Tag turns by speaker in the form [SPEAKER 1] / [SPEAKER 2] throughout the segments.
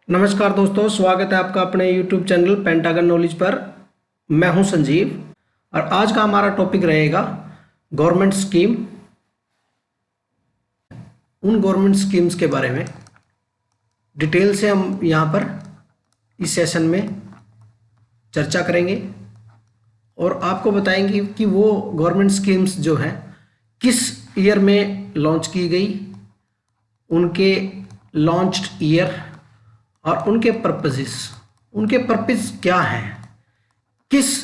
[SPEAKER 1] नमस्कार दोस्तों, स्वागत है आपका अपने YouTube चैनल पेंटागन नॉलेज पर। मैं हूं संजीव और आज का हमारा टॉपिक रहेगा गवर्नमेंट स्कीम। उन गवर्नमेंट स्कीम्स के बारे में डिटेल से हम यहां पर इस सेशन में चर्चा करेंगे और आपको बताएंगे कि वो गवर्नमेंट स्कीम्स जो हैं किस ईयर में लॉन्च की गई, उनके लॉन्च्ड ईयर और उनके पर्पस क्या हैं, किस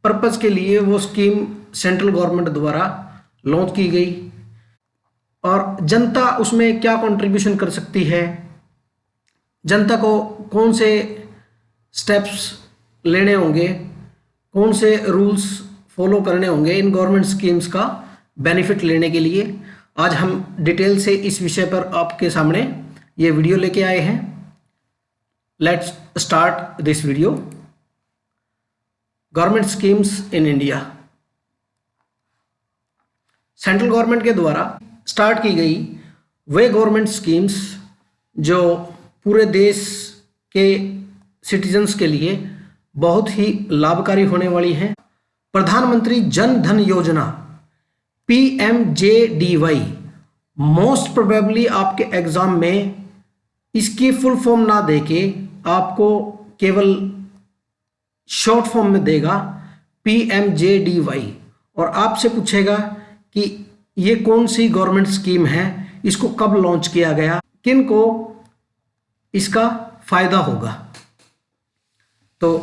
[SPEAKER 1] पर्पस के लिए वो स्कीम सेंट्रल गवर्नमेंट द्वारा लॉन्च की गई और जनता उसमें क्या कंट्रीब्यूशन कर सकती है, जनता को कौन से स्टेप्स लेने होंगे, कौन से रूल्स फॉलो करने होंगे इन गवर्नमेंट स्कीम्स का बेनिफिट लेने के लिए। आज हम डिटेल से इस विषय पर आपके सामने ये वीडियो लेके आए हैं। Let's start this video. Government schemes in India. Central government के द्वारा स्टार्ट की गई वे गवर्नमेंट स्कीम्स जो पूरे देश के सिटीजन्स के लिए बहुत ही लाभकारी होने वाली हैं। प्रधानमंत्री जन धन योजना PMJDY, मोस्ट प्रोबेबली आपके एग्जाम में इसकी फुल फॉर्म ना देके आपको केवल शॉर्ट फॉर्म में देगा PMJDY और आपसे पूछेगा कि ये कौन सी गवर्नमेंट स्कीम है, इसको कब लॉन्च किया गया, किन को इसका फायदा होगा। तो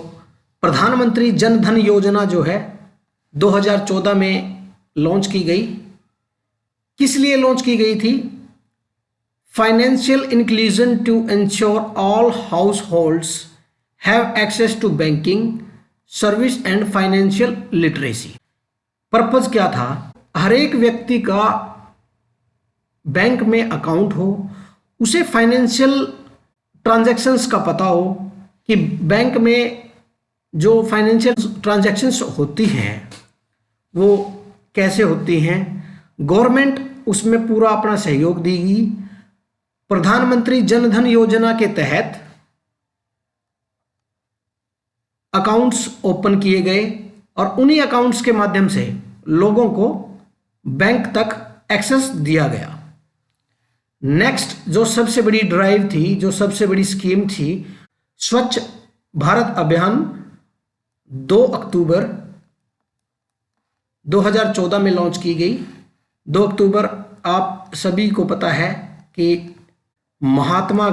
[SPEAKER 1] प्रधानमंत्री जन धन योजना जो है 2014 में लॉन्च की गई। किस लिए लॉन्च की गई थी? Financial inclusion to ensure all households have access to banking service and financial literacy। Purpose क्या था? हर एक व्यक्ति का बैंक में अकाउंट हो, उसे फाइनेंशियल ट्रांजैक्शंस का पता हो कि बैंक में जो फाइनेंशियल ट्रांजैक्शंस होती हैं वो कैसे होती हैं। गवर्नमेंट उसमें पूरा अपना सहयोग देगी। प्रधानमंत्री जन धन योजना के तहत अकाउंट्स ओपन किए गए और उन्हीं अकाउंट्स के माध्यम से लोगों को बैंक तक एक्सेस दिया गया। नेक्स्ट जो सबसे बड़ी ड्राइव थी, जो सबसे बड़ी स्कीम थी, स्वच्छ भारत अभियान 2 अक्टूबर 2014 में लॉन्च की गई। 2 अक्टूबर आप सभी को पता है कि महात्मा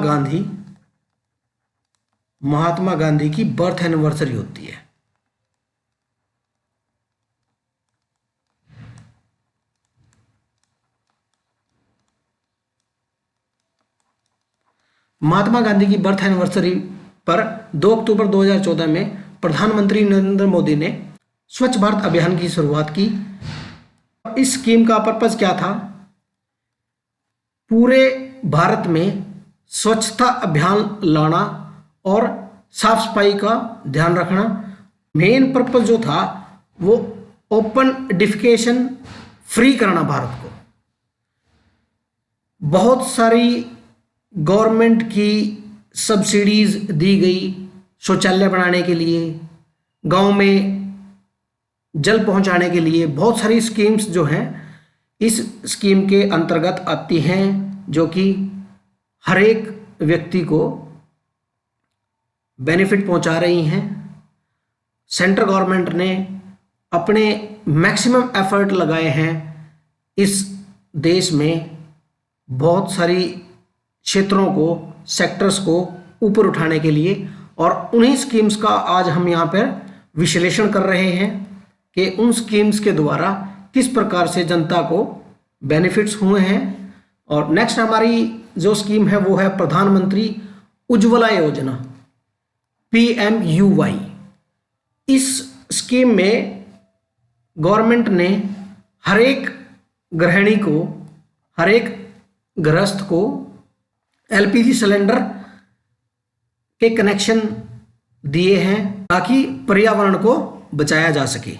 [SPEAKER 1] गांधी की बर्थ एनिवर्सरी होती है। महात्मा गांधी की बर्थ एनिवर्सरी पर 2 अक्टूबर 2014 में प्रधानमंत्री नरेंद्र मोदी ने स्वच्छ भारत अभियान की शुरुआत की। इस स्कीम का पर्पस क्या था? पूरे भारत में स्वच्छता अभियान लाना और साफ सफाई का ध्यान रखना। मेन पर्पस जो था वो ओपन डिफिकेशन फ्री कराना भारत को। बहुत सारी गवर्नमेंट की सब्सिडीज दी गई शौचालय बनाने के लिए, गांव में जल पहुंचाने के लिए। बहुत सारी स्कीम्स जो हैं इस स्कीम के अंतर्गत आती हैं जो कि हर एक व्यक्ति को बेनिफिट पहुंचा रही हैं। सेंट्रल गवर्नमेंट ने अपने मैक्सिमम एफर्ट लगाए हैं इस देश में बहुत सारी क्षेत्रों को, सेक्टर्स को ऊपर उठाने के लिए, और उन्हीं स्कीम्स का आज हम यहाँ पर विश्लेषण कर रहे हैं कि उन स्कीम्स के द्वारा किस प्रकार से जनता को बेनिफिट्स हुए हैं। और नेक्स्ट हमारी जो स्कीम है वो है प्रधानमंत्री उज्ज्वला योजना PMUY। इस स्कीम में गवर्नमेंट ने हर एक गृहिणी को, हर एक गृहस्थ को LPG सिलेंडर के कनेक्शन दिए हैं ताकि पर्यावरण को बचाया जा सके।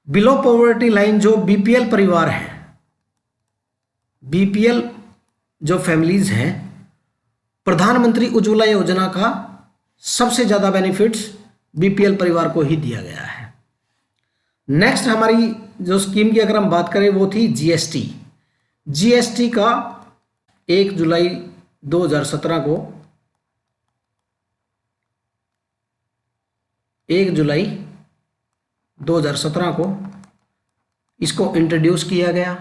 [SPEAKER 1] बिलो पॉवर्टी लाइन जो BPL परिवार हैं, BPL जो फैमिलीज हैं प्रधानमंत्री उज्ज्वला योजना का सबसे ज्यादा बेनिफिट्स बीपीएल परिवार को ही दिया गया है। नेक्स्ट हमारी जो स्कीम की अगर हम बात करें वो थी जीएसटी। जीएसटी का 1 जुलाई 2017 को 1 जुलाई 2017 को इसको इंट्रोड्यूस किया गया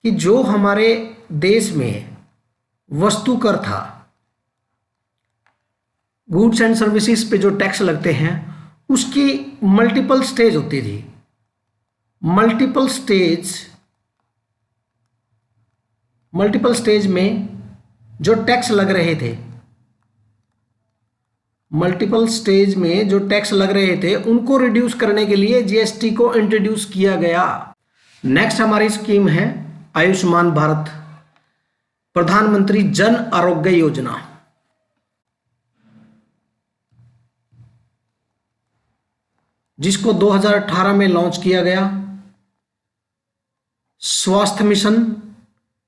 [SPEAKER 1] कि जो हमारे देश में वस्तु कर था, गुड्स एंड सर्विसेज पे जो टैक्स लगते हैं उसकी मल्टीपल स्टेज होती थी। मल्टीपल स्टेज में जो टैक्स लग रहे थे, उनको रिड्यूस करने के लिए जीएसटी को इंट्रोड्यूस किया गया। नेक्स्ट हमारी स्कीम है आयुष्मान भारत, प्रधानमंत्री जन आरोग्य योजना। जिसको 2018 में लॉन्च किया गया। स्वास्थ्य मिशन,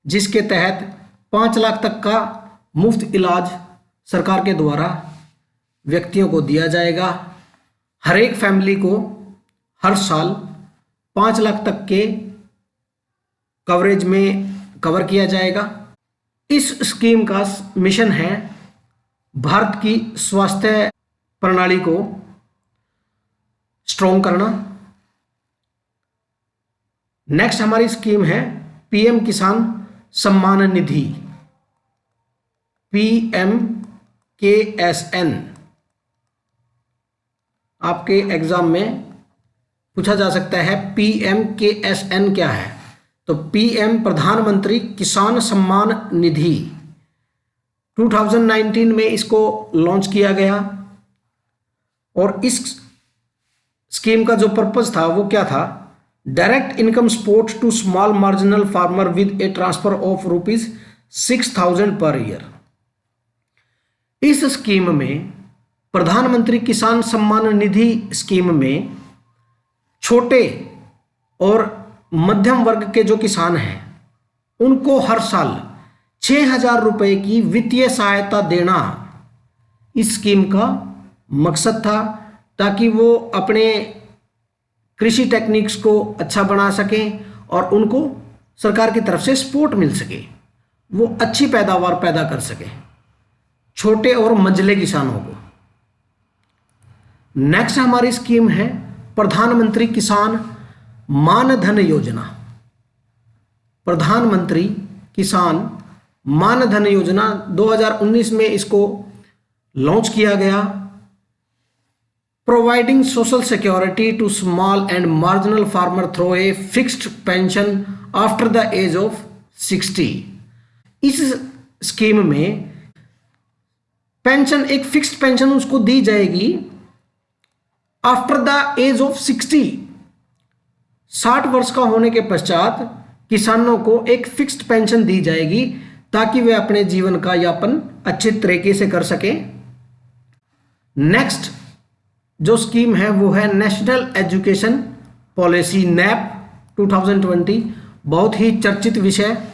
[SPEAKER 1] जिसके तहत 5 लाख तक का मुफ्त इलाज सरकार के द्वारा व्यक्तियों को दिया जाएगा। हर एक फैमिली को हर साल 5 लाख तक के कवरेज में कवर किया जाएगा। इस स्कीम का मिशन है भारत की स्वास्थ्य प्रणाली को स्ट्रॉन्ग करना। नेक्स्ट हमारी स्कीम है पीएम किसान सम्मान निधि, PMKSN। आपके एग्जाम में पूछा जा सकता है PMKSN क्या है, तो पीएम प्रधानमंत्री किसान सम्मान निधि 2019 में इसको लॉन्च किया गया। और इस स्कीम का जो पर्पस था वो क्या था, direct income support to small marginal farmer with a transfer of ₹6,000 per year. इस स्कीम में, प्रधानमंत्री किसान सम्मान निधि स्कीम में, छोटे और मध्यम वर्ग के जो किसान हैं उनको हर साल 6,000 रुपए की वित्तीय सहायता देना इस स्कीम का मकसद था, ताकि वो अपने कृषि टेक्निक्स को अच्छा बना सकें और उनको सरकार की तरफ से सपोर्ट मिल सके, वो अच्छी पैदावार पैदा कर सके छोटे और मंझले किसानों को। नेक्स्ट हमारी स्कीम है प्रधानमंत्री किसान मानधन योजना। प्रधानमंत्री किसान मानधन योजना 2019 में इसको लॉन्च किया गया। Providing social security to small and marginal farmer through a fixed pension after the age of 60। इस स्कीम में पेंशन, एक फिक्स्ड पेंशन उसको दी जाएगी आफ्टर द एज ऑफ 60। 60 वर्ष का होने के पश्चात किसानों को एक फिक्स्ड पेंशन दी जाएगी ताकि वे अपने जीवन का यापन अच्छे तरीके से कर सकें। नेक्स्ट जो स्कीम है वो है नेशनल एजुकेशन पॉलिसी, NEP 2020। बहुत ही चर्चित विषय।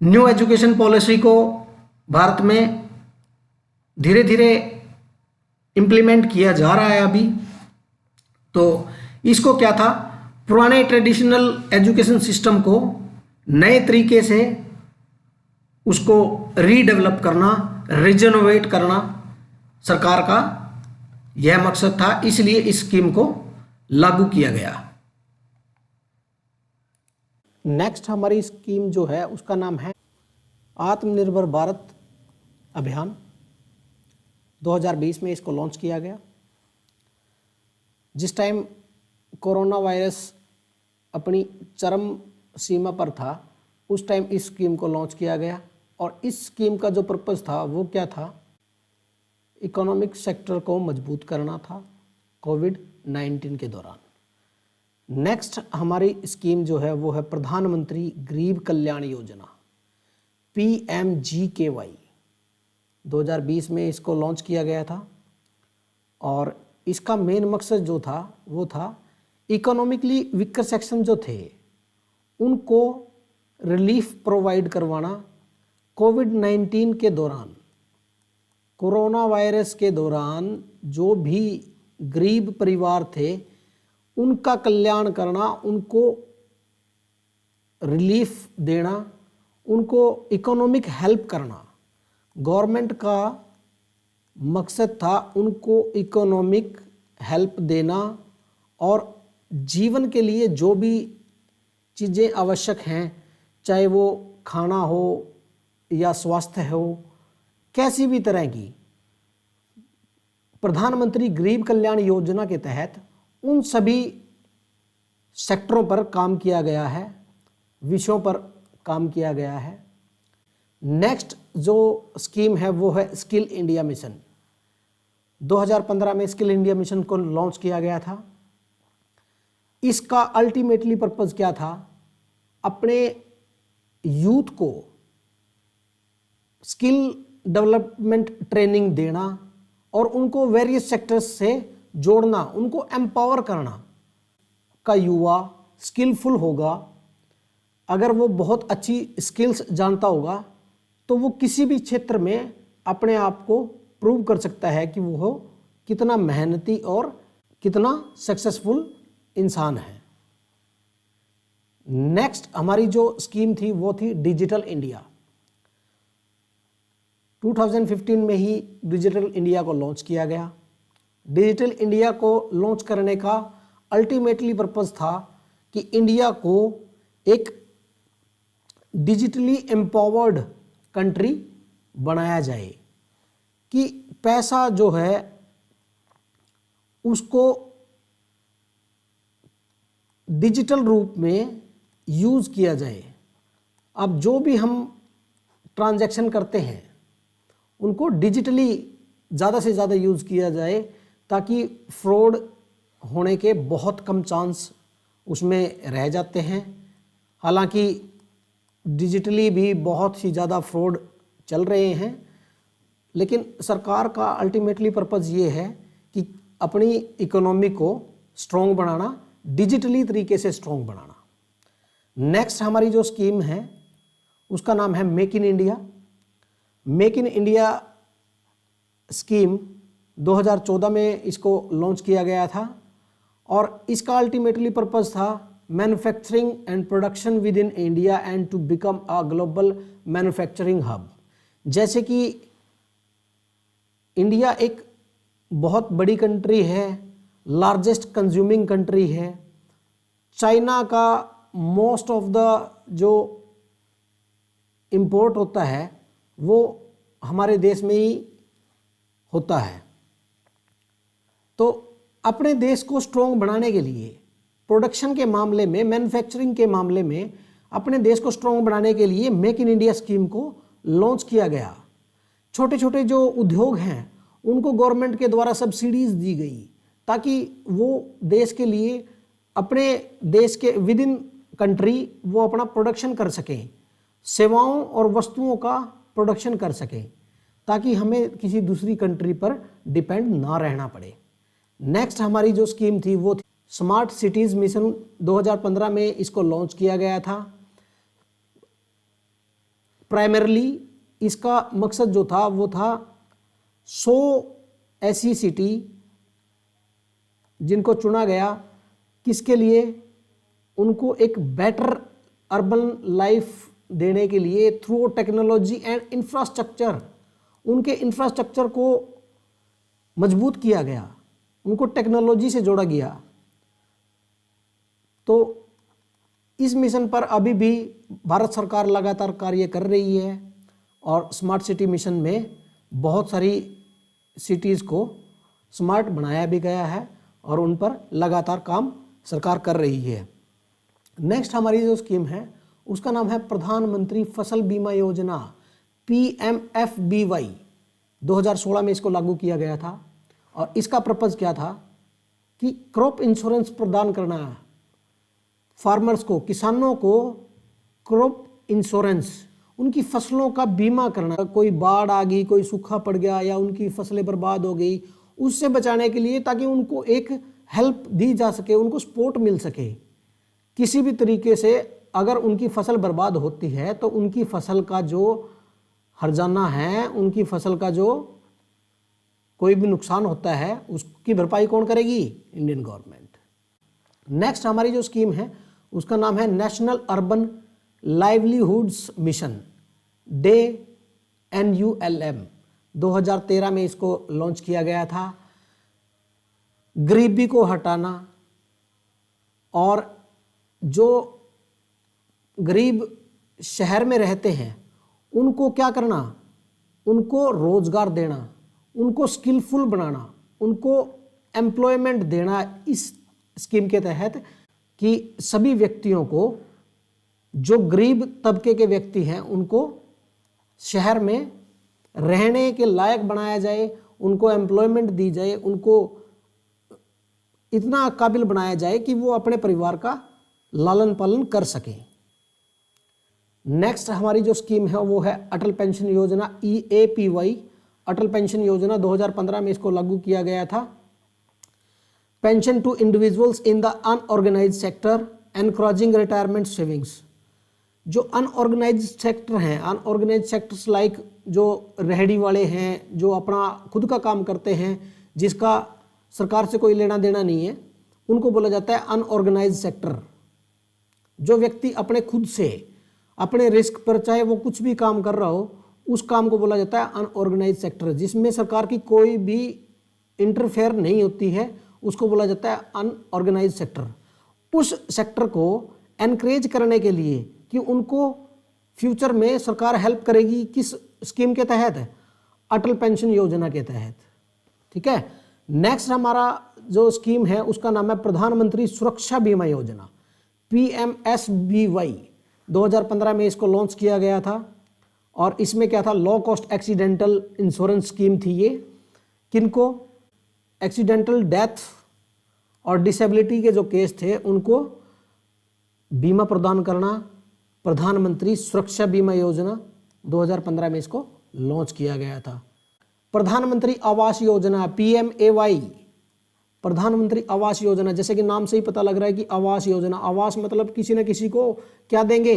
[SPEAKER 1] न्यू एजुकेशन पॉलिसी को भारत में धीरे धीरे इम्प्लीमेंट किया जा रहा है अभी। तो इसको क्या था, पुराने ट्रेडिशनल एजुकेशन सिस्टम को नए तरीके से उसको रीडेवलप करना, रिजनोवेट करना सरकार का यह मकसद था, इसलिए इस स्कीम को लागू किया गया। नेक्स्ट हमारी स्कीम जो है उसका नाम है आत्मनिर्भर भारत अभियान। 2020 में इसको लॉन्च किया गया। जिस टाइम कोरोना वायरस अपनी चरम सीमा पर था उस टाइम इस स्कीम को लॉन्च किया गया। और इस स्कीम का जो पर्पस था वो क्या था, इकोनॉमिक सेक्टर को मजबूत करना था कोविड-19 के दौरान। नेक्स्ट हमारी स्कीम जो है वो है प्रधानमंत्री गरीब कल्याण योजना, PMGKY। 2020 में इसको लॉन्च किया गया था और इसका मेन मकसद जो था वो था इकोनॉमिकली वीकर सेक्शन जो थे उनको रिलीफ प्रोवाइड करवाना कोविड-19 के दौरान, कोरोना वायरस के दौरान जो भी गरीब परिवार थे उनका कल्याण करना, उनको रिलीफ देना, उनको इकोनॉमिक हेल्प करना गवर्नमेंट का मकसद था। उनको इकोनॉमिक हेल्प देना और जीवन के लिए जो भी चीज़ें आवश्यक हैं, चाहे वो खाना हो या स्वास्थ्य हो, कैसी भी तरह की, प्रधानमंत्री गरीब कल्याण योजना के तहत उन सभी सेक्टरों पर काम किया गया है, विषयों पर काम किया गया है। नेक्स्ट जो स्कीम है वो है स्किल इंडिया मिशन। 2015 में स्किल इंडिया मिशन को लॉन्च किया गया था। इसका अल्टीमेटली पर्पस क्या था? अपने यूथ को स्किल डेवलपमेंट ट्रेनिंग देना और उनको वेरियस सेक्टर्स से जोड़ना, उनको एम्पावर करना। का युवा स्किलफुल होगा, अगर वो बहुत अच्छी स्किल्स जानता होगा तो वो किसी भी क्षेत्र में अपने आप को प्रूव कर सकता है कि वो कितना मेहनती और कितना सक्सेसफुल इंसान है। नेक्स्ट हमारी जो स्कीम थी वो थी डिजिटल इंडिया। 2015 में ही डिजिटल इंडिया को लॉन्च किया गया। डिजिटल इंडिया को लॉन्च करने का अल्टीमेटली पर्पस था कि इंडिया को एक डिजिटली एम्पावर्ड कंट्री बनाया जाए, कि पैसा जो है उसको डिजिटल रूप में यूज़ किया जाए। अब जो भी हम ट्रांजैक्शन करते हैं उनको डिजिटली ज़्यादा से ज़्यादा यूज़ किया जाए, ताकि फ्रॉड होने के बहुत कम चांस उसमें रह जाते हैं। हालांकि डिजिटली भी बहुत ही ज़्यादा फ्रॉड चल रहे हैं, लेकिन सरकार का अल्टीमेटली पर्पज़ ये है कि अपनी इकोनॉमी को स्ट्रॉन्ग बनाना, डिजिटली तरीके से स्ट्रॉन्ग बनाना। नेक्स्ट हमारी जो स्कीम है उसका नाम है make in India. Make in India scheme 2014 में इसको लॉन्च किया गया था और इसका अल्टीमेटली पर्पस था manufacturing and production with in India and to become a global manufacturing hub. जैसे कि इंडिया एक बहुत बड़ी कंट्री है, लार्जेस्ट कंज्यूमिंग कंट्री है। चाइना का मोस्ट ऑफ द जो इंपोर्ट होता है वो हमारे देश में ही होता है। तो अपने देश को स्ट्रॉन्ग बनाने के लिए, प्रोडक्शन के मामले में, मैन्युफैक्चरिंग के मामले में अपने देश को स्ट्रॉन्ग बनाने के लिए मेक इन इंडिया स्कीम को लॉन्च किया गया। छोटे छोटे जो उद्योग हैं उनको गवर्नमेंट के द्वारा सब्सिडीज दी गई, ताकि वो देश के लिए, अपने देश के विद इन कंट्री वो अपना प्रोडक्शन कर सकें, सेवाओं और वस्तुओं का प्रोडक्शन कर सकें, ताकि हमें किसी दूसरी कंट्री पर डिपेंड ना रहना पड़े। नेक्स्ट हमारी जो स्कीम थी वो थी स्मार्ट सिटीज़ मिशन। 2015 में इसको लॉन्च किया गया था। प्राइमरली इसका मकसद जो था वो था 100 ऐसी सिटी जिनको चुना गया, किसके लिए? उनको एक बेटर अर्बन लाइफ देने के लिए थ्रू टेक्नोलॉजी एंड इंफ्रास्ट्रक्चर। उनके इंफ्रास्ट्रक्चर को मजबूत किया गया, उनको टेक्नोलॉजी से जोड़ा गया। तो इस मिशन पर अभी भी भारत सरकार लगातार कार्य कर रही है और स्मार्ट सिटी मिशन में बहुत सारी सिटीज़ को स्मार्ट बनाया भी गया है और उन पर लगातार काम सरकार कर रही है। नेक्स्ट हमारी जो स्कीम है उसका नाम है प्रधानमंत्री फसल बीमा योजना, PMFBY। 2016 में इसको लागू किया गया था और इसका पर्पज़ क्या था कि क्रॉप इंश्योरेंस प्रदान करना है फार्मर्स को, किसानों को क्रॉप इंश्योरेंस, उनकी फसलों का बीमा करना। कोई बाढ़ आ गई, कोई सूखा पड़ गया या उनकी फसलें बर्बाद हो गई, उससे बचाने के लिए, ताकि उनको एक हेल्प दी जा सके, उनको सपोर्ट मिल सके किसी भी तरीके से। अगर उनकी फसल बर्बाद होती है तो उनकी फसल का जो हर्जाना हैं उनकी फसल का जो कोई भी नुकसान होता है उसकी भरपाई कौन करेगी? Indian government. नेक्स्ट हमारी जो स्कीम है उसका नाम है national urban livelihoods mission, day NULM। 2013 में इसको लॉन्च किया गया था। गरीबी को हटाना और जो गरीब शहर में रहते हैं उनको क्या करना, उनको रोजगार देना, उनको स्किलफुल बनाना, उनको एम्प्लॉयमेंट देना इस स्कीम के तहत, कि सभी व्यक्तियों को, जो गरीब तबके के व्यक्ति हैं उनको शहर में रहने के लायक बनाया जाए, उनको एम्प्लॉयमेंट दी जाए, उनको इतना काबिल बनाया जाए कि वो अपने परिवार का लालन पालन कर सकें। नेक्स्ट हमारी जो स्कीम है वो है Atal pension Yojana, EAPY। Atal pension Yojana 2015 में इसको लागू किया गया था। Pension to individuals in the unorganised sector encouraging retirement savings. जो अनऑर्गेनाइज्ड सेक्टर हैं, अनऑर्गेनाइज्ड सेक्टर्स लाइक जो रेहड़ी वाले हैं, जो अपना खुद का काम करते हैं, जिसका सरकार से कोई लेना देना नहीं है, उनको बोला जाता है अनऑर्गेनाइज्ड सेक्टर। जो व्यक्ति अपने खुद से अपने रिस्क पर चाहे वो कुछ भी काम कर रहा हो, उस काम को बोला जाता है अनऑर्गेनाइज्ड सेक्टर, जिसमें सरकार की कोई भी इंटरफेयर नहीं होती है, उसको बोला जाता है अनऑर्गेनाइज्ड सेक्टर। उस सेक्टर को एनकरेज करने के लिए कि उनको फ्यूचर में सरकार हेल्प करेगी, किस स्कीम के तहत? अटल पेंशन योजना के तहत। ठीक है। नेक्स्ट हमारा जो स्कीम है उसका नाम है प्रधानमंत्री सुरक्षा बीमा योजना, PMSBY। 2015 में इसको लॉन्च किया गया था और इसमें क्या था, low cost accidental insurance scheme थी ये। किनको? एक्सीडेंटल डेथ और डिसेबिलिटी के जो केस थे उनको बीमा प्रदान करना। प्रधानमंत्री सुरक्षा बीमा योजना 2015 में इसको लॉन्च किया गया था। प्रधानमंत्री आवास योजना, PMAY। प्रधानमंत्री आवास योजना, जैसे कि नाम से ही पता लग रहा है कि आवास योजना, आवास मतलब किसी न किसी को क्या देंगे?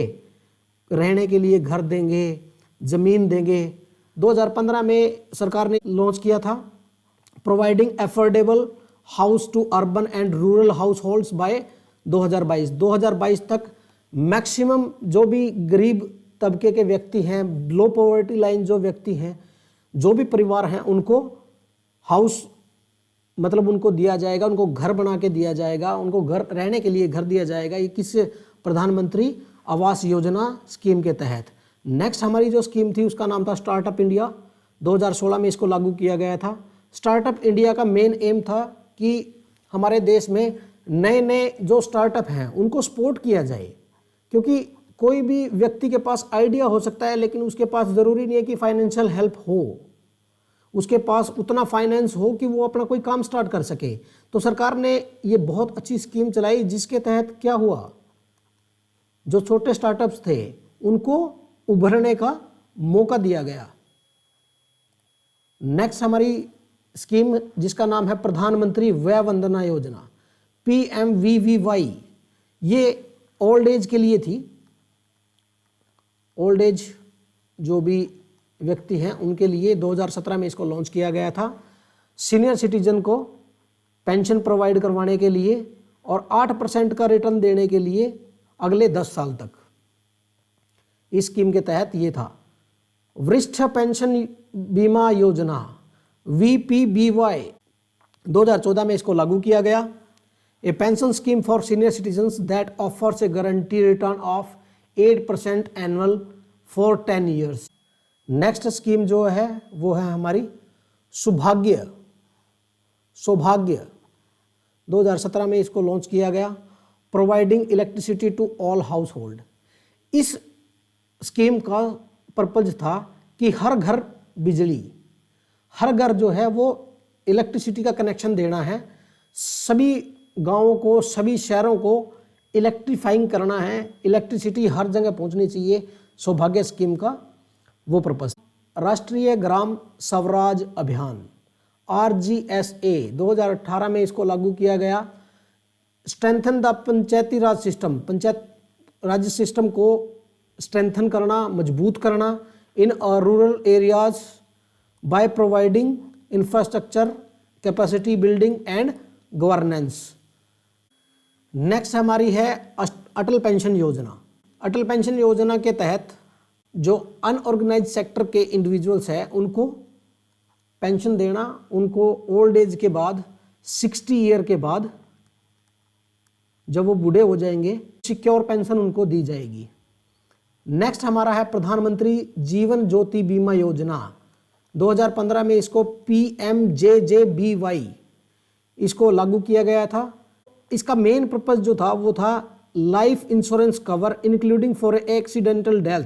[SPEAKER 1] रहने के लिए घर देंगे, जमीन देंगे। 2015 में सरकार ने लॉन्च किया था providing affordable house to urban and rural households by 2022 तक मैक्सिमम जो भी गरीब तबके के व्यक्ति हैं, लो पॉवर्टी लाइन जो व्यक्ति हैं, जो भी परिवार हैं, उनको हाउस मतलब उनको दिया जाएगा, उनको घर बना के दिया जाएगा, उनको घर रहने के लिए घर दिया जाएगा। ये किस प्रधानमंत्री आवास योजना स्कीम के तहत। नेक्स्ट हमारी जो स्कीम थी उसका नाम था स्टार्टअप इंडिया। 2016 में इसको लागू किया गया था। स्टार्टअप इंडिया का मेन एम था कि हमारे देश में नए नए जो स्टार्टअप हैं उनको सपोर्ट किया जाए, क्योंकि कोई भी व्यक्ति के पास आइडिया हो सकता है लेकिन उसके पास ज़रूरी नहीं है कि फाइनेंशियल हेल्प हो, उसके पास उतना फाइनेंस हो कि वो अपना कोई काम स्टार्ट कर सके। तो सरकार ने ये बहुत अच्छी स्कीम चलाई जिसके तहत क्या हुआ, जो छोटे स्टार्टअप्स थे उनको उभरने का मौका दिया गया। नेक्स्ट हमारी स्कीम जिसका नाम है प्रधानमंत्री वय वंदना योजना, PMVVY। ये ओल्ड एज के लिए थी। ओल्ड एज जो भी व्यक्ति हैं उनके लिए 2017 में इसको लॉन्च किया गया था। सीनियर सिटीजन को पेंशन प्रोवाइड करवाने के लिए और 8% का रिटर्न देने के लिए अगले 10 साल तक। इस स्कीम के तहत ये था। वरिष्ठ पेंशन बीमा योजना, VPBY, 2014 में इसको लागू किया गया। A pension scheme for senior citizens that offers a guarantee return of 8% annual for 10 years. Next scheme जो है वो है हमारी सौभाग्य। 2017 में इसको लॉन्च किया गया। Providing electricity to all household. इस स्कीम का पर्पज था कि हर घर बिजली, हर घर जो है वो इलेक्ट्रिसिटी का कनेक्शन देना है, सभी गांवों को, सभी शहरों को इलेक्ट्रीफाइंग करना है, इलेक्ट्रिसिटी हर जगह पहुंचनी चाहिए। सौभाग्य स्कीम का वो पर्पस। राष्ट्रीय ग्राम स्वराज अभियान, RGSA, 2018 में इसको लागू किया गया। Strengthen the Panchayati Raj system, panchayat राज्य सिस्टम को स्ट्रेंथन करना, मजबूत करना, in rural areas by providing infrastructure, capacity building and governance. Next हमारी है अटल पेंशन योजना। अटल पेंशन योजना के तहत जो अनऑर्गेनाइज सेक्टर के इंडिविजुअल्स हैं उनको पेंशन देना, उनको ओल्ड एज के बाद 60 ईयर के बाद जब वो बूढ़े हो जाएंगे सिक्योर पेंशन उनको दी जाएगी। नेक्स्ट हमारा है प्रधानमंत्री जीवन ज्योति बीमा योजना। 2015 में इसको PMJJBY इसको लागू किया गया था। इसका मेन पर्पस जो था वो था life insurance cover including for accidental death,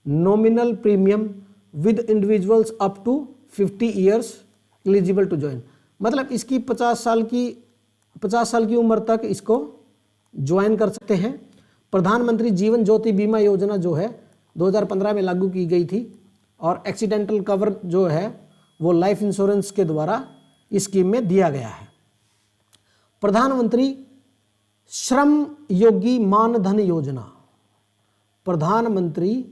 [SPEAKER 1] nominal premium with individuals up to 50 years eligible to join. मतलब इसकी 50 साल की उम्र तक इसको ज्वाइन कर सकते हैं। प्रधानमंत्री जीवन ज्योति बीमा योजना जो है 2015 में लागू की गई थी और एक्सीडेंटल कवर जो है वो लाइफ इंश्योरेंस के द्वारा इस स्कीम में दिया गया है। प्रधानमंत्री श्रम योगी मानधन योजना, प्रधानमंत्री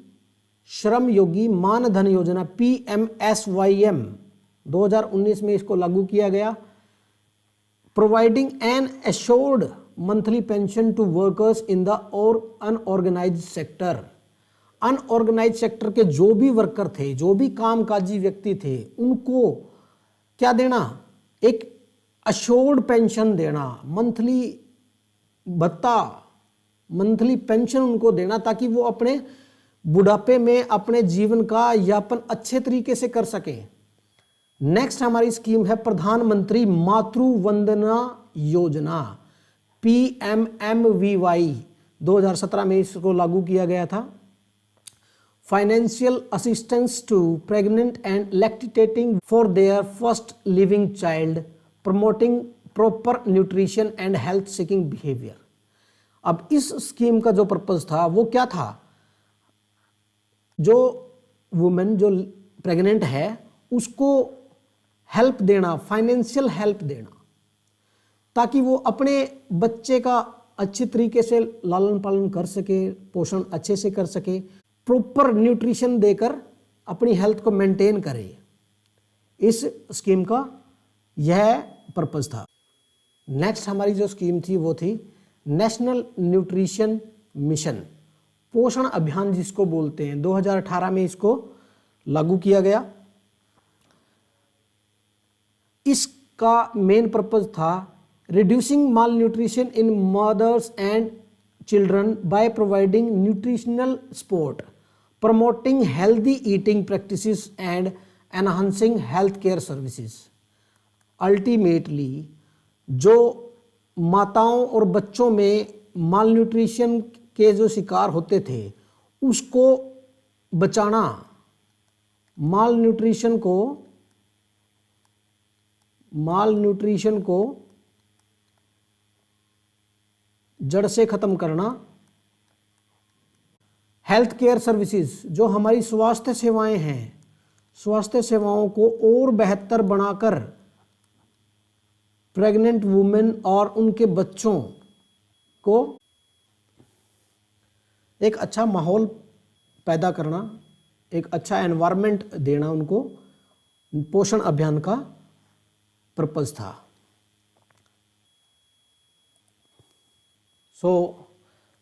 [SPEAKER 1] श्रम योगी मानधन योजना PMSYM 2019 में इसको लागू किया गया। Providing an assured monthly pension to workers in the और अनऑर्गेनाइज्ड सेक्टर। अनऑर्गेनाइज्ड सेक्टर के जो भी वर्कर थे, जो भी कामकाजी व्यक्ति थे, उनको क्या देना, एक अश्योर्ड पेंशन देना, मंथली भत्ता, मंथली पेंशन उनको देना ताकि वो अपने बुढ़ापे में अपने जीवन का यापन अच्छे तरीके से कर सके। नेक्स्ट हमारी स्कीम है प्रधानमंत्री मातृ वंदना योजना PMMVY 2017 में इसको लागू किया गया था। Financial assistance to pregnant and lactating for their first living child, promoting proper nutrition and health seeking behaviour. अब इस स्कीम का जो पर्पस था वो क्या था, जो वुमेन जो प्रेग्नेंट है उसको हेल्प देना, फाइनेंशियल हेल्प देना, ताकि वो अपने बच्चे का अच्छे तरीके से लालन पालन कर सके, पोषण अच्छे से कर सके, प्रॉपर न्यूट्रिशन देकर अपनी हेल्थ को मेंटेन करे। इस स्कीम का यह पर्पस था। नेक्स्ट हमारी जो स्कीम थी वो थी नेशनल न्यूट्रिशन मिशन, पोषण अभियान जिसको बोलते हैं। 2018 में इसको लागू किया गया। इसका मेन पर्पस था reducing mall nutrition in mothers and children by providing nutritional support, promoting healthy eating practices and enhancing health care services. Ultimately जो माताओं और बच्चों में माल न्यूट्रिशन के जो शिकार होते थे उसको बचाना, माल न्यूट्रिशन को जड़ से खत्म करना। हेल्थ केयर सर्विसेज जो हमारी स्वास्थ्य सेवाएं हैं, स्वास्थ्य सेवाओं को और बेहतर बनाकर प्रेग्नेंट वुमेन और उनके बच्चों को एक अच्छा माहौल पैदा करना, एक अच्छा एनवायरनमेंट देना, उनको पोषण अभियान का पर्पस था।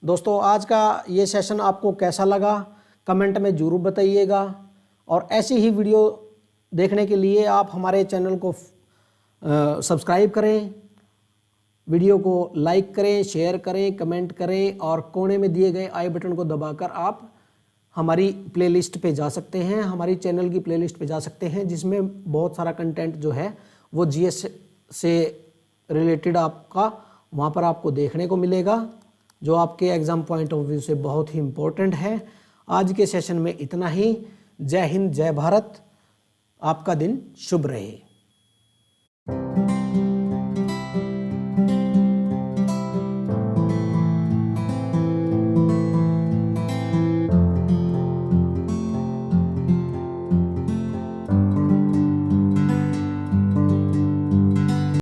[SPEAKER 1] दोस्तों आज का ये सेशन आपको कैसा लगा कमेंट में ज़रूर बताइएगा, और ऐसी ही वीडियो देखने के लिए आप हमारे चैनल को सब्सक्राइब करें, वीडियो को लाइक करें, शेयर करें, कमेंट करें, और कोने में दिए गए आई बटन को दबाकर आप हमारी प्लेलिस्ट पे जा सकते हैं, हमारी चैनल की प्लेलिस्ट पे जा सकते हैं, जिसमें बहुत सारा कंटेंट जो है वो GS से रिलेटेड आपका वहाँ पर आपको देखने को मिलेगा, जो आपके एग्ज़ाम पॉइंट ऑफ व्यू से बहुत ही इम्पोर्टेंट है। आज के सेशन में इतना ही। जय हिंद, जय भारत। आपका दिन शुभ रहे।